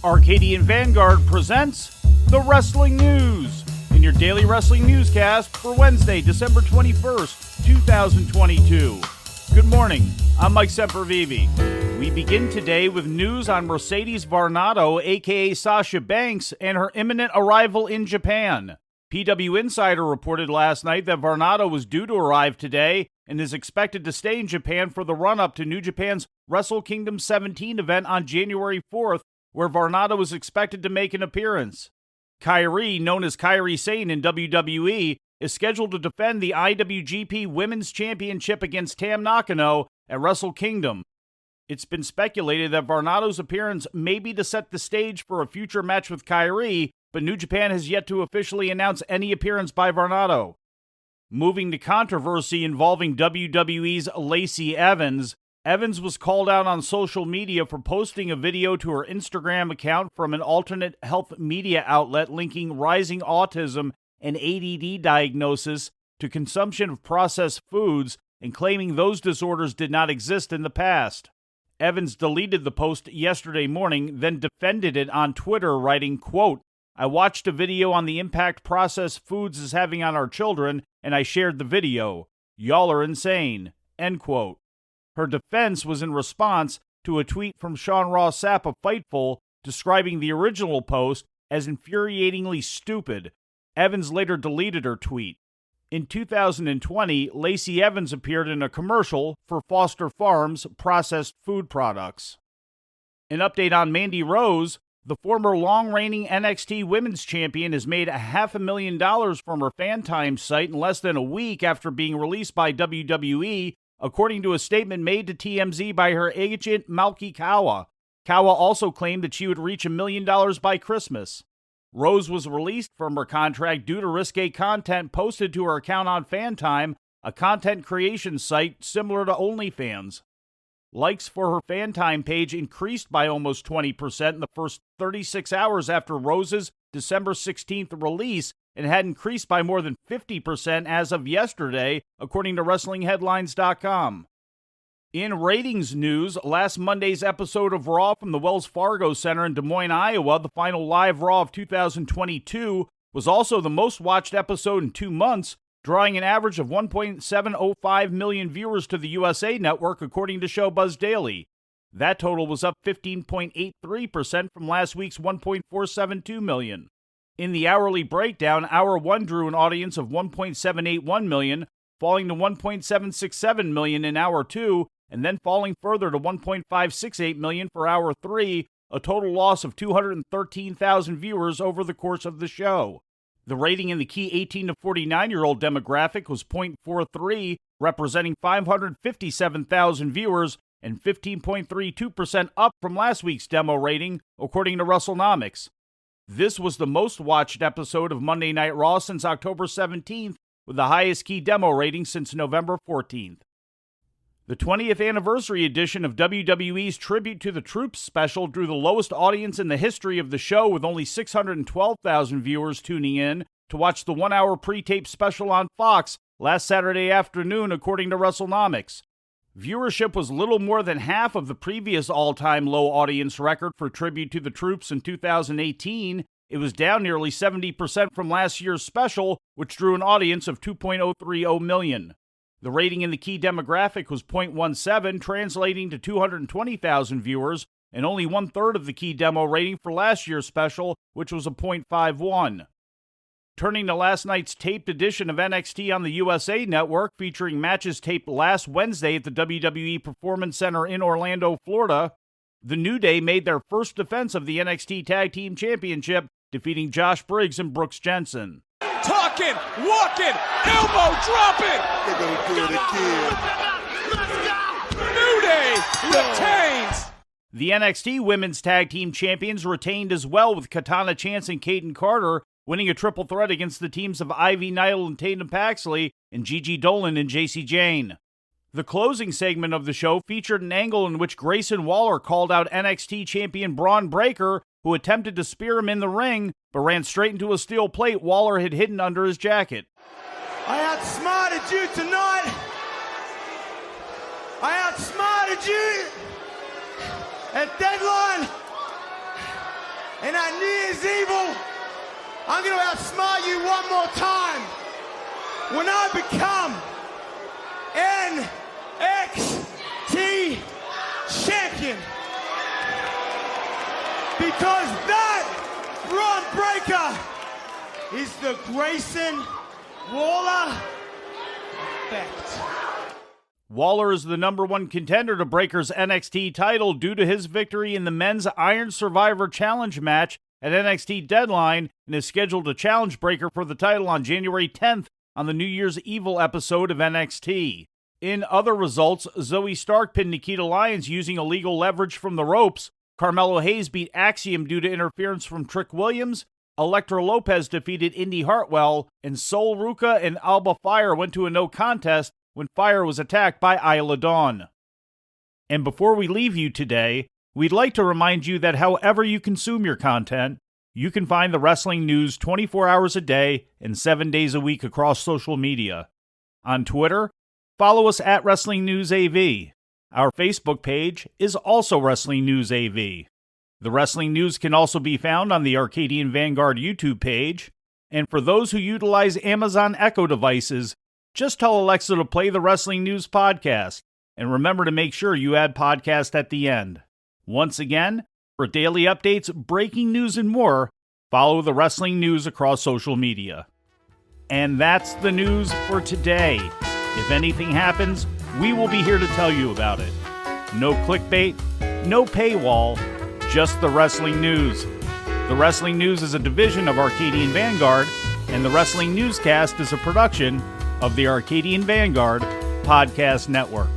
Arcadian Vanguard presents the Wrestling News in your daily wrestling newscast for Wednesday, December 21st, 2022. Good morning, I'm Mike Sempervive. We begin today with news on Mercedes Varnado, aka Sasha Banks, and her imminent arrival in Japan. PW Insider reported last night that Varnado was due to arrive today and is expected to stay in Japan for the run-up to New Japan's Wrestle Kingdom 17 event on January 4th, where Varnado is expected to make an appearance. Kairi, known as Kairi Sane in WWE, is scheduled to defend the IWGP Women's Championship against Tam Nakano at Wrestle Kingdom. It's been speculated that Varnado's appearance may be to set the stage for a future match with Kairi, but New Japan has yet to officially announce any appearance by Varnado. Moving to controversy involving WWE's Lacey Evans, Evans was called out on social media for posting a video to her Instagram account from an alternate health media outlet linking rising autism and ADD diagnosis to consumption of processed foods and claiming those disorders did not exist in the past. Evans deleted the post yesterday morning, then defended it on Twitter, writing, quote, "I watched a video on the impact processed foods is having on our children, and I shared the video. Y'all are insane." End quote. Her defense was in response to a tweet from Sean Ross Sapp of Fightful describing the original post as infuriatingly stupid. Evans later deleted her tweet. In 2020, Lacey Evans appeared in a commercial for Foster Farms processed food products. An update on Mandy Rose. The former long-reigning NXT Women's Champion has made $500,000 from her fan time site in less than a week after being released by WWE, according to a statement made to TMZ by her agent Malki Kawa. Kawa also claimed that she would reach $1 million by Christmas. Rose was released from her contract due to risque content posted to her account on Fantime, a content creation site similar to OnlyFans. Likes for her Fantime page increased by almost 20% in the first 36 hours after Rose's December 16th release and had increased by more than 50% as of yesterday, according to WrestlingHeadlines.com. In ratings news, last Monday's episode of Raw from the Wells Fargo Center in Des Moines, Iowa, the final live Raw of 2022, was also the most watched episode in 2 months, drawing an average of 1.705 million viewers to the USA Network, according to Showbuzz Daily. That total was up 15.83% from last week's 1.472 million. In the hourly breakdown, Hour 1 drew an audience of 1.781 million, falling to 1.767 million in Hour 2, and then falling further to 1.568 million for Hour 3, a total loss of 213,000 viewers over the course of the show. The rating in the key 18 to 49-year-old demographic was .43, representing 557,000 viewers and 15.32% up from last week's demo rating, according to WrestleNomics. This was the most watched episode of Monday Night Raw since October 17th, with the highest key demo rating since November 14th. The 20th anniversary edition of WWE's Tribute to the Troops special drew the lowest audience in the history of the show, with only 612,000 viewers tuning in to watch the 1-hour pre-tape special on Fox last Saturday afternoon, according to WrestleNomics. Viewership was little more than half of the previous all-time low audience record for Tribute to the Troops in 2018. It was down nearly 70% from last year's special, which drew an audience of 2.030 million. The rating in the key demographic was .17, translating to 220,000 viewers, and only one-third of the key demo rating for last year's special, which was a .51. Turning to last night's taped edition of NXT on the USA Network, featuring matches taped last Wednesday at the WWE Performance Center in Orlando, Florida, the New Day made their first defense of the NXT Tag Team Championship, defeating Josh Briggs and Brooks Jensen. Talking, walking, elbow dropping. They're gonna do it again. New Day retains. The NXT Women's Tag Team Champions retained as well, with Katana Chance and Kaden Carter winning a triple threat against the teams of Ivy Nile and Tatum Paxley and Gigi Dolan and JC Jane. The closing segment of the show featured an angle in which Grayson Waller called out NXT champion Braun Breaker, who attempted to spear him in the ring, but ran straight into a steel plate Waller had hidden under his jacket. I outsmarted you tonight. I outsmarted you at Deadline. and that New Year's Evil, I'm going to outsmart you one more time. When I become NXT champion. Because that Braun Breaker is the Grayson Waller effect. Waller is the number one contender to Breaker's NXT title due to his victory in the Men's Iron Survivor Challenge match at NXT Deadline and is scheduled to challenge Breaker for the title on January 10th on the New Year's Evil episode of NXT. In other results, Zoe Stark pinned Nikita Lyons using illegal leverage from the ropes. Carmelo Hayes beat Axiom due to interference from Trick Williams. Elektra Lopez defeated Indy Hartwell, and Sol Ruka and Alba Fire went to a no contest when Fire was attacked by Isla Dawn. And before we leave you today, we'd like to remind you that however you consume your content, you can find the wrestling news 24 hours a day and 7 days a week across social media. On Twitter, follow us at Wrestling News AV. Our Facebook page is also Wrestling News AV. The Wrestling News can also be found on the Arcadian Vanguard YouTube page. And for those who utilize Amazon Echo devices, just tell Alexa to play the Wrestling News podcast. And remember to make sure you add podcast at the end. Once again, for daily updates, breaking news, and more, follow the Wrestling News across social media. And that's the news for today. If anything happens, we will be here to tell you about it. No clickbait, no paywall, just the Wrestling News. The Wrestling News is a division of Arcadian Vanguard, and the Wrestling Newscast is a production of the Arcadian Vanguard Podcast Network.